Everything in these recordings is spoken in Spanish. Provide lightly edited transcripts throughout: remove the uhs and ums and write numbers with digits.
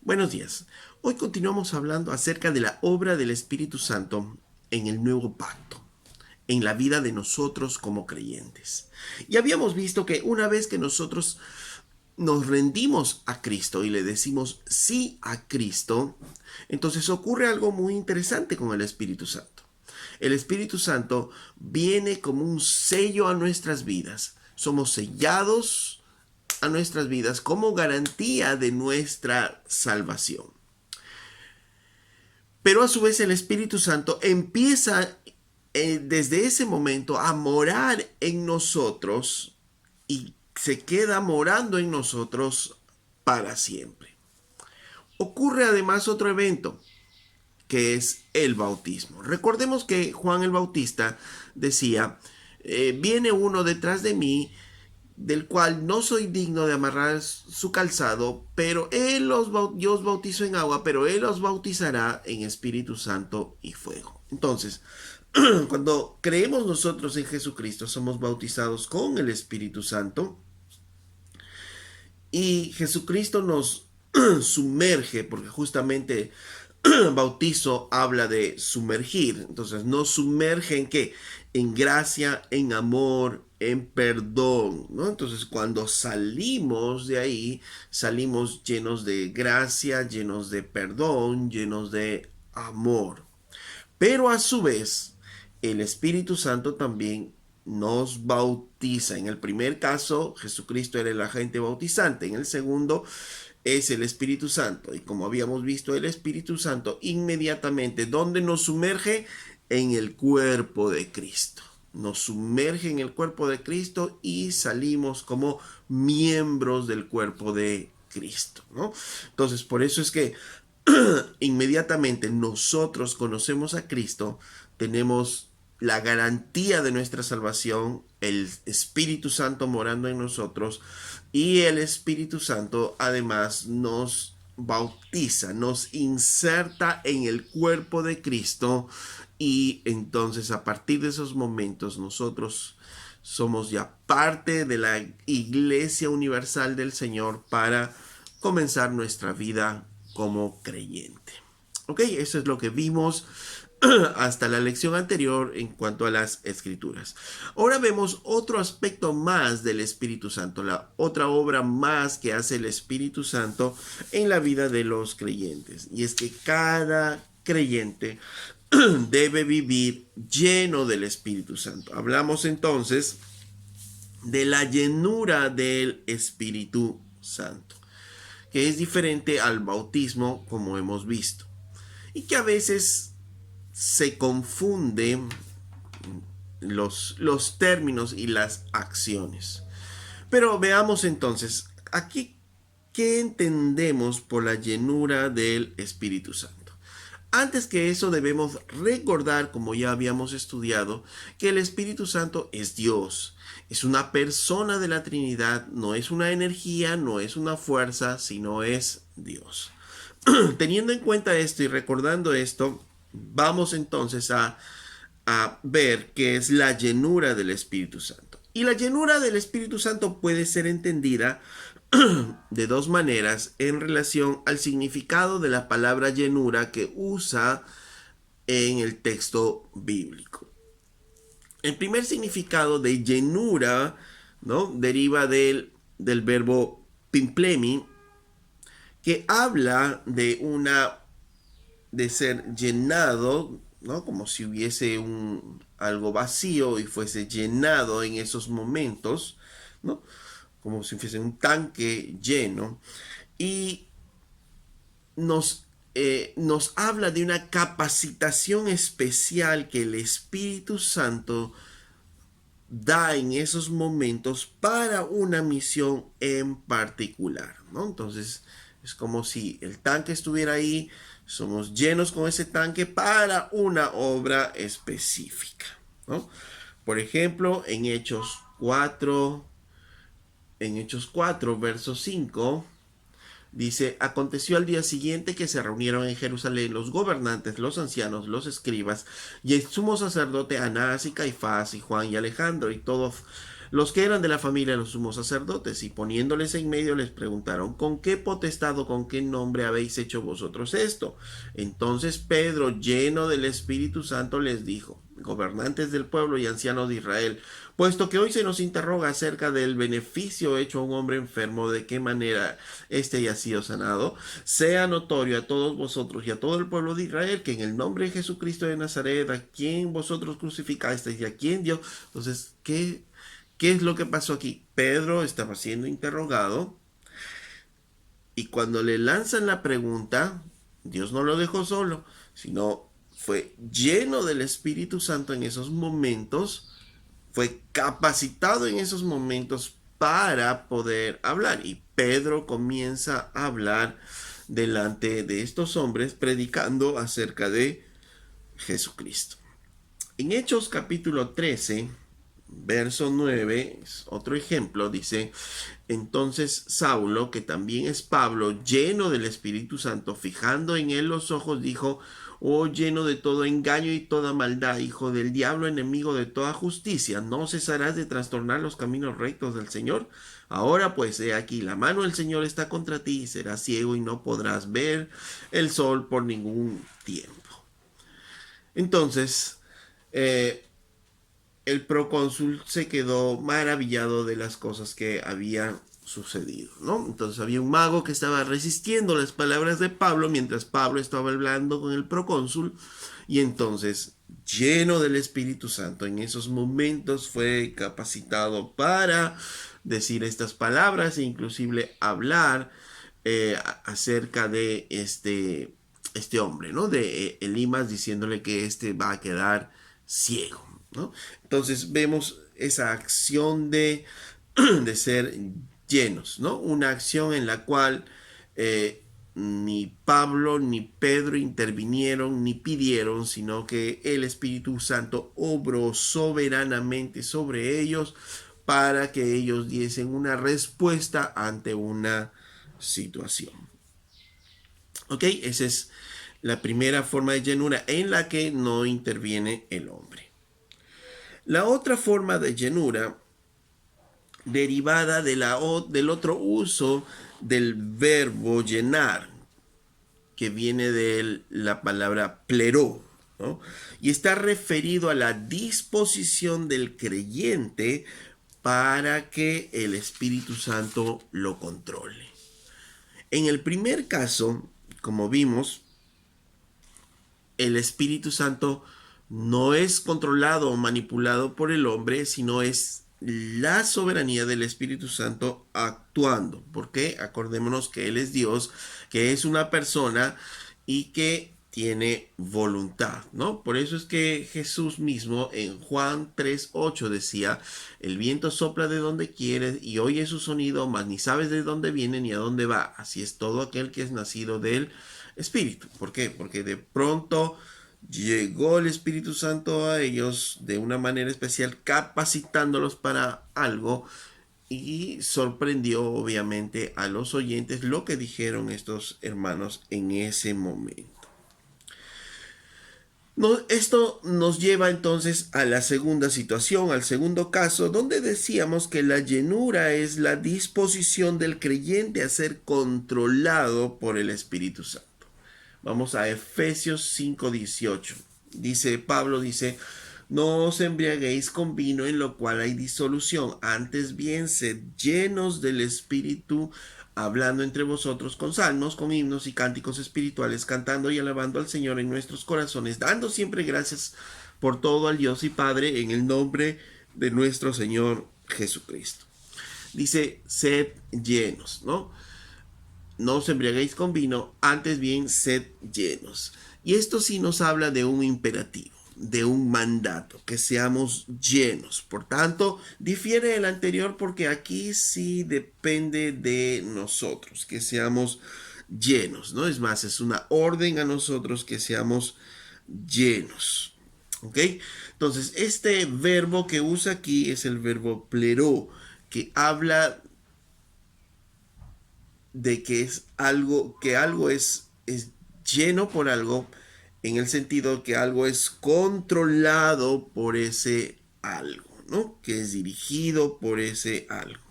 Buenos días. Hoy continuamos hablando acerca de la obra del Espíritu Santo en el nuevo pacto, en la vida de nosotros como creyentes. Y habíamos visto que una vez que nosotros nos rendimos a Cristo y le decimos sí a Cristo, entonces ocurre algo muy interesante con el Espíritu Santo. El Espíritu Santo viene como un sello a nuestras vidas. Somos sellados a nuestras vidas como garantía de nuestra salvación. Pero a su vez el Espíritu Santo empieza desde ese momento a morar en nosotros y se queda morando en nosotros para siempre. Ocurre además otro evento, que es el bautismo. Recordemos que Juan el Bautista decía, viene uno detrás de mí, del cual no soy digno de amarrar su calzado, pero yo os bautizo en agua, pero él os bautizará en Espíritu Santo y fuego. Entonces, cuando creemos nosotros en Jesucristo, somos bautizados con el Espíritu Santo y Jesucristo nos sumerge, porque justamente bautizo habla de sumergir. Entonces, nos sumerge en qué? En gracia, en amor, en perdón, ¿no? Entonces, cuando salimos de ahí, salimos llenos de gracia, llenos de perdón, llenos de amor. Pero a su vez, el Espíritu Santo también nos bautiza. En el primer caso, Jesucristo era el agente bautizante. En el segundo, es el Espíritu Santo. Y como habíamos visto, el Espíritu Santo inmediatamente, ¿dónde nos sumerge? En el cuerpo de Cristo. Nos sumerge en el cuerpo de Cristo y salimos como miembros del cuerpo de Cristo, ¿no? Entonces, por eso es que inmediatamente nosotros conocemos a Cristo, tenemos la garantía de nuestra salvación, el Espíritu Santo morando en nosotros, y el Espíritu Santo además nos bautiza, nos inserta en el cuerpo de Cristo, y entonces a partir de esos momentos nosotros somos ya parte de la Iglesia Universal del Señor para comenzar nuestra vida como creyente. Ok, eso es lo que vimos hasta la lección anterior en cuanto a las escrituras. Ahora vemos otro aspecto más del Espíritu Santo, la otra obra más que hace el Espíritu Santo en la vida de los creyentes. Y es que cada creyente debe vivir lleno del Espíritu Santo. Hablamos entonces de la llenura del Espíritu Santo, que es diferente al bautismo, como hemos visto, y que a veces se confunden los términos y las acciones. Pero veamos entonces, aquí, ¿qué entendemos por la llenura del Espíritu Santo? Antes que eso debemos recordar, como ya habíamos estudiado, que el Espíritu Santo es Dios. Es una persona de la Trinidad, no es una energía, no es una fuerza, sino es Dios. Teniendo en cuenta esto y recordando esto, vamos entonces a ver qué es la llenura del Espíritu Santo. Y la llenura del Espíritu Santo puede ser entendida de dos maneras en relación al significado de la palabra llenura que usa en el texto bíblico. El primer significado de llenura, ¿no?, deriva del verbo pimplemi, que habla de ser llenado, ¿no?, como si hubiese algo vacío y fuese llenado en esos momentos, ¿no?, como si fuese un tanque lleno, y nos habla de una capacitación especial que el Espíritu Santo da en esos momentos para una misión en particular, ¿no? Entonces es como si el tanque estuviera ahí, somos llenos con ese tanque para una obra específica, ¿no? Por ejemplo, en Hechos 4, verso 5, dice, aconteció al día siguiente que se reunieron en Jerusalén los gobernantes, los ancianos, los escribas y el sumo sacerdote Anás y Caifás y Juan y Alejandro y todos los que eran de la familia de los sumos sacerdotes, y poniéndoles en medio les preguntaron: ¿con qué potestad o con qué nombre habéis hecho vosotros esto? Entonces Pedro, lleno del Espíritu Santo, les dijo: gobernantes del pueblo y ancianos de Israel, puesto que hoy se nos interroga acerca del beneficio hecho a un hombre enfermo, de qué manera éste haya sido sanado, sea notorio a todos vosotros y a todo el pueblo de Israel que en el nombre de Jesucristo de Nazaret, a quien vosotros crucificasteis y a quien Dios... Entonces, ¿qué es lo que pasó aquí? Pedro estaba siendo interrogado, y cuando le lanzan la pregunta, Dios no lo dejó solo, sino fue lleno del Espíritu Santo en esos momentos, fue capacitado en esos momentos para poder hablar. Y Pedro comienza a hablar delante de estos hombres, predicando acerca de Jesucristo. En Hechos capítulo 13, verso 9, es otro ejemplo, dice: entonces Saulo, que también es Pablo, lleno del Espíritu Santo, fijando en él los ojos, dijo: oh, lleno de todo engaño y toda maldad, hijo del diablo, enemigo de toda justicia, ¿no cesarás de trastornar los caminos rectos del Señor? Ahora pues, he aquí, la mano del Señor está contra ti, y serás ciego y no podrás ver el sol por ningún tiempo. Entonces, eh, el procónsul se quedó maravillado de las cosas que habían sucedido, ¿no? Entonces había un mago que estaba resistiendo las palabras de Pablo mientras Pablo estaba hablando con el procónsul, y entonces, lleno del Espíritu Santo, en esos momentos fue capacitado para decir estas palabras e inclusive hablar acerca de este hombre, ¿no? De Elimas, diciéndole que este va a quedar ciego, ¿no? Entonces vemos esa acción de ser llenos, ¿no? Una acción en la cual ni Pablo ni Pedro intervinieron ni pidieron, sino que el Espíritu Santo obró soberanamente sobre ellos para que ellos diesen una respuesta ante una situación. ¿Ok? Esa es la primera forma de llenura en la que no interviene el hombre. La otra forma de llenura, derivada del otro uso del verbo llenar, que viene de la palabra pleró, ¿no? Y está referido a la disposición del creyente para que el Espíritu Santo lo controle. En el primer caso, como vimos, el Espíritu Santo no es controlado o manipulado por el hombre, sino es la soberanía del Espíritu Santo actuando. Porque acordémonos que Él es Dios, que es una persona y que tiene voluntad, ¿no? Por eso es que Jesús mismo en Juan 3:8 decía: el viento sopla de donde quiere y oye su sonido, mas ni sabes de dónde viene ni a dónde va. Así es todo aquel que es nacido del Espíritu. ¿Por qué? Porque de pronto llegó el Espíritu Santo a ellos de una manera especial, capacitándolos para algo, y sorprendió obviamente a los oyentes lo que dijeron estos hermanos en ese momento. Esto nos lleva entonces a la segunda situación, al segundo caso, donde decíamos que la llenura es la disposición del creyente a ser controlado por el Espíritu Santo. Vamos a Efesios 5:18. Pablo dice: no os embriaguéis con vino, en lo cual hay disolución, antes bien sed llenos del Espíritu, hablando entre vosotros con salmos, con himnos y cánticos espirituales, cantando y alabando al Señor en nuestros corazones, dando siempre gracias por todo al Dios y Padre, en el nombre de nuestro Señor Jesucristo. Dice: sed llenos, ¿no? No os embriaguéis con vino, antes bien sed llenos. Y esto sí nos habla de un imperativo, de un mandato, que seamos llenos. Por tanto, difiere del anterior porque aquí sí depende de nosotros, que seamos llenos, ¿no? Es más, es una orden a nosotros que seamos llenos. ¿Ok? Entonces, este verbo que usa aquí es el verbo pleró, que habla de que algo es lleno por algo, en el sentido que algo es controlado por ese algo, ¿no? Que es dirigido por ese algo.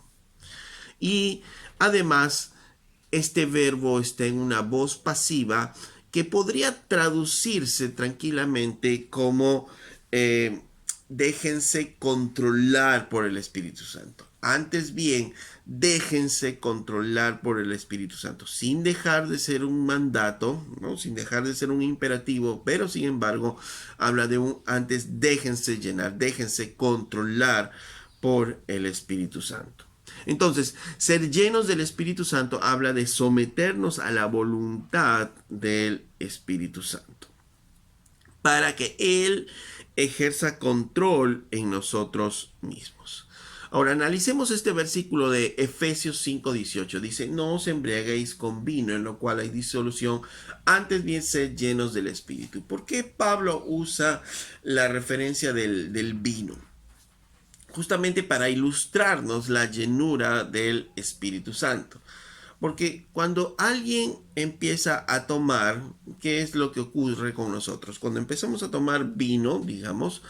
Y además, este verbo está en una voz pasiva que podría traducirse tranquilamente como déjense controlar por el Espíritu Santo. Antes bien, déjense controlar por el Espíritu Santo, sin dejar de ser un mandato, ¿no? Sin dejar de ser un imperativo, pero sin embargo, habla de un antes déjense llenar, déjense controlar por el Espíritu Santo. Entonces, ser llenos del Espíritu Santo habla de someternos a la voluntad del Espíritu Santo para que Él ejerza control en nosotros mismos. Ahora analicemos este versículo de Efesios 5:18. Dice, no os embriaguéis con vino, en lo cual hay disolución, antes bien sed llenos del Espíritu. ¿Por qué Pablo usa la referencia del vino? Justamente para ilustrarnos la llenura del Espíritu Santo. Porque cuando alguien empieza a tomar, ¿qué es lo que ocurre con nosotros? Cuando empezamos a tomar vino, digamos,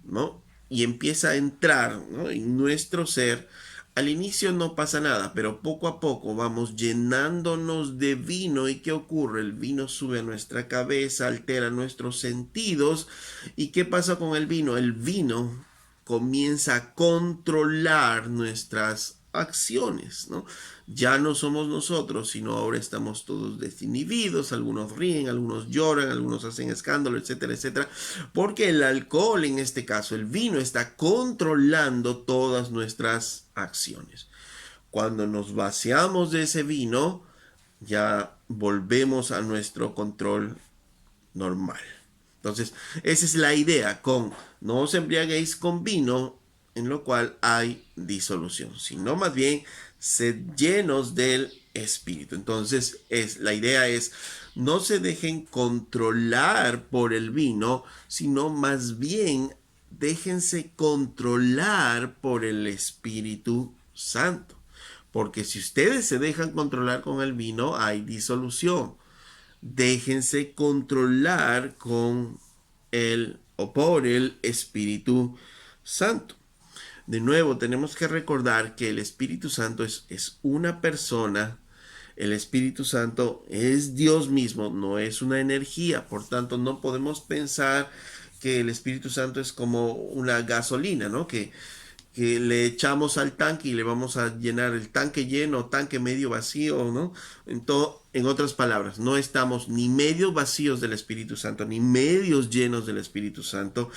¿no? Y empieza a entrar, ¿no? En nuestro ser, al inicio no pasa nada, pero poco a poco vamos llenándonos de vino. ¿Y qué ocurre? El vino sube a nuestra cabeza, altera nuestros sentidos. ¿Y qué pasa con el vino? El vino comienza a controlar nuestras acciones, ¿no? Ya no somos nosotros, sino ahora estamos todos desinhibidos, algunos ríen, algunos lloran, algunos hacen escándalo, etcétera, etcétera, porque el alcohol, en este caso el vino, está controlando todas nuestras acciones. Cuando nos vaciamos de ese vino, ya volvemos a nuestro control normal. Entonces, esa es la idea con no os embriaguéis con vino, en lo cual hay disolución, sino más bien sed llenos del Espíritu. Entonces, la idea es no se dejen controlar por el vino, sino más bien déjense controlar por el Espíritu Santo. Porque si ustedes se dejan controlar con el vino, hay disolución. Déjense controlar con el o por el Espíritu Santo. De nuevo, tenemos que recordar que el Espíritu Santo es una persona. El Espíritu Santo es Dios mismo, no es una energía. Por tanto, no podemos pensar que el Espíritu Santo es como una gasolina, ¿no? Que le echamos al tanque y le vamos a llenar el tanque lleno, tanque medio vacío, ¿no? En otras palabras, no estamos ni medio vacíos del Espíritu Santo, ni medios llenos del Espíritu Santo,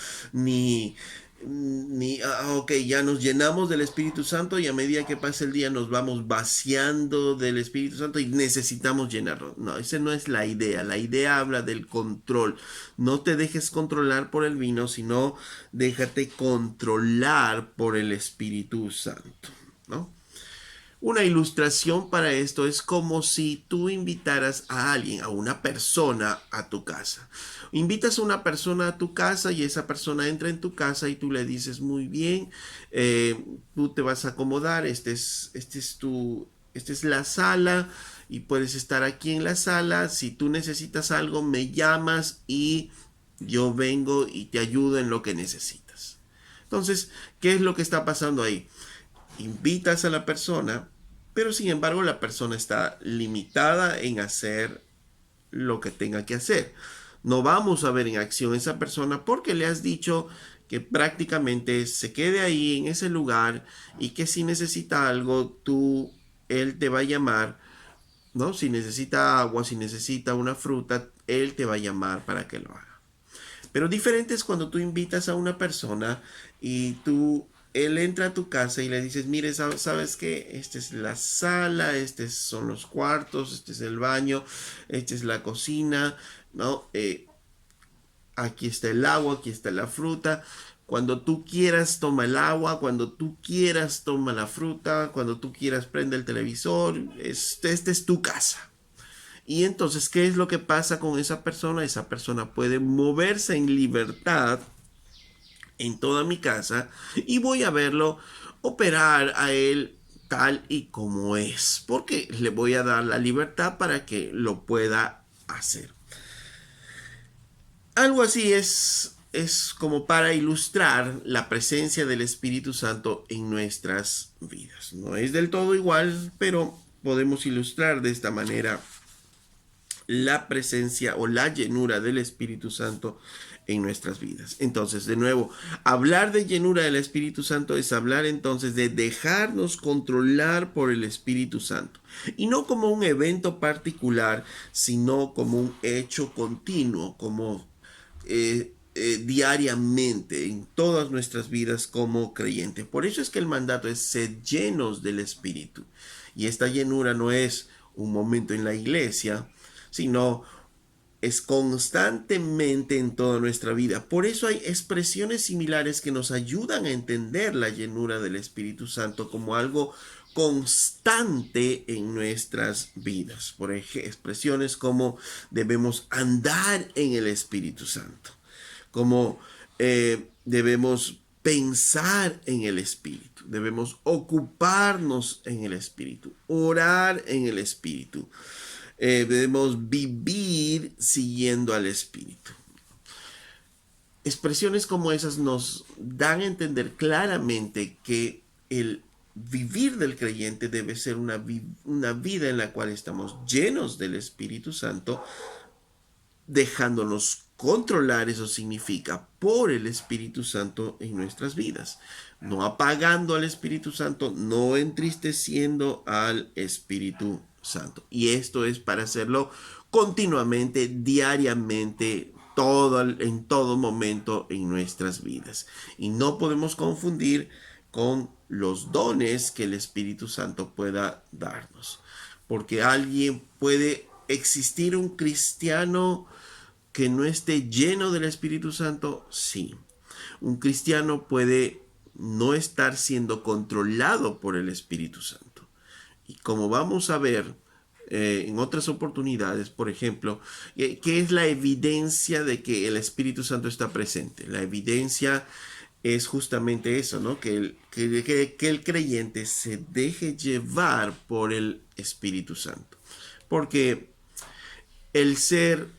ok, ya nos llenamos del Espíritu Santo y a medida que pasa el día nos vamos vaciando del Espíritu Santo y necesitamos llenarlo. No, esa no es la idea. La idea habla del control. No te dejes controlar por el vino, sino déjate controlar por el Espíritu Santo, ¿no? Una ilustración para esto es como si tú invitaras a alguien, a una persona a tu casa. Invitas a una persona a tu casa y esa persona entra en tu casa y tú le dices, muy bien, tú te vas a acomodar, esta es la sala y puedes estar aquí en la sala. Si tú necesitas algo, me llamas y yo vengo y te ayudo en lo que necesitas. Entonces, ¿qué es lo que está pasando ahí? Invitas a la persona, pero sin embargo la persona está limitada en hacer lo que tenga que hacer. No vamos a ver en acción a esa persona porque le has dicho que prácticamente se quede ahí en ese lugar y que si necesita algo, él te va a llamar, ¿no? Si necesita agua, si necesita una fruta, él te va a llamar para que lo haga. Pero diferente es cuando tú invitas a una persona y él entra a tu casa y le dices, mire, ¿sabes qué? Esta es la sala, estos son los cuartos, este es el baño, esta es la cocina, ¿no? Aquí está el agua, aquí está la fruta. Cuando tú quieras, toma el agua. Cuando tú quieras, toma la fruta. Cuando tú quieras, prende el televisor. Esta es tu casa. Y entonces, ¿qué es lo que pasa con esa persona? Esa persona puede moverse en libertad en toda mi casa y voy a verlo operar a él tal y como es, porque le voy a dar la libertad para que lo pueda hacer. Algo así es es como para ilustrar la presencia del Espíritu Santo en nuestras vidas. No es del todo igual, pero podemos ilustrar de esta manera la presencia o la llenura del Espíritu Santo en nuestras vidas. Entonces, de nuevo, hablar de llenura del Espíritu Santo es hablar entonces de dejarnos controlar por el Espíritu Santo. Y no como un evento particular, sino como un hecho continuo, como diariamente en todas nuestras vidas como creyentes. Por eso es que el mandato es ser llenos del Espíritu. Y esta llenura no es un momento en la iglesia, sino es constantemente en toda nuestra vida. Por eso hay expresiones similares que nos ayudan a entender la llenura del Espíritu Santo como algo constante en nuestras vidas. Por ejemplo, expresiones como debemos andar en el Espíritu Santo, como debemos pensar en el Espíritu, debemos ocuparnos en el Espíritu, orar en el Espíritu. Debemos vivir siguiendo al Espíritu. Expresiones como esas nos dan a entender claramente que el vivir del creyente debe ser una vida en la cual estamos llenos del Espíritu Santo, dejándonos controlar, eso significa, por el Espíritu Santo en nuestras vidas. No apagando al Espíritu Santo, no entristeciendo al Espíritu Santo. Y esto es para hacerlo continuamente, diariamente, en todo momento en nuestras vidas. Y no podemos confundir con los dones que el Espíritu Santo pueda darnos. Porque alguien puede existir un cristiano que no esté lleno del Espíritu Santo, sí. Un cristiano puede no estar siendo controlado por el Espíritu Santo. Y como vamos a ver en otras oportunidades, por ejemplo, ¿qué es la evidencia de que el Espíritu Santo está presente? La evidencia es justamente eso, ¿no? Que el creyente se deje llevar por el Espíritu Santo. Porque el ser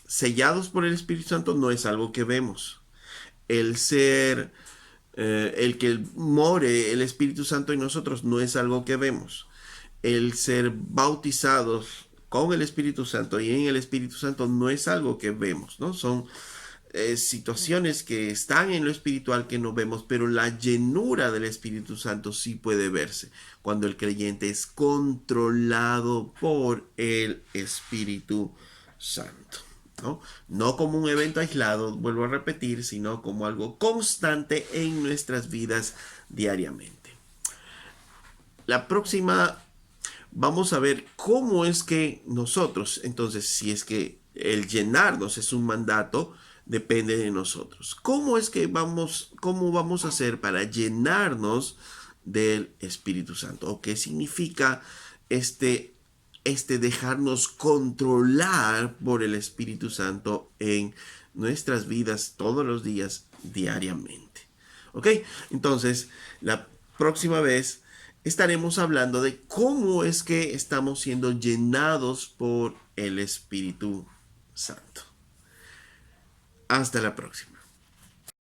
sellados por el Espíritu Santo no es algo que vemos. El ser, el que more el Espíritu Santo en nosotros no es algo que vemos. El ser bautizados con el Espíritu Santo y en el Espíritu Santo no es algo que vemos, ¿no? Son situaciones que están en lo espiritual que no vemos, pero la llenura del Espíritu Santo sí puede verse cuando el creyente es controlado por el Espíritu Santo. ¿No? No como un evento aislado, vuelvo a repetir, sino como algo constante en nuestras vidas diariamente. La próxima vamos a ver cómo es que nosotros, entonces, si es que el llenarnos es un mandato, depende de nosotros. ¿Cómo vamos a hacer para llenarnos del Espíritu Santo? ¿O qué significa este dejarnos controlar por el Espíritu Santo en nuestras vidas todos los días, diariamente? ¿Ok? Entonces, la próxima vez estaremos hablando de cómo es que estamos siendo llenados por el Espíritu Santo. Hasta la próxima.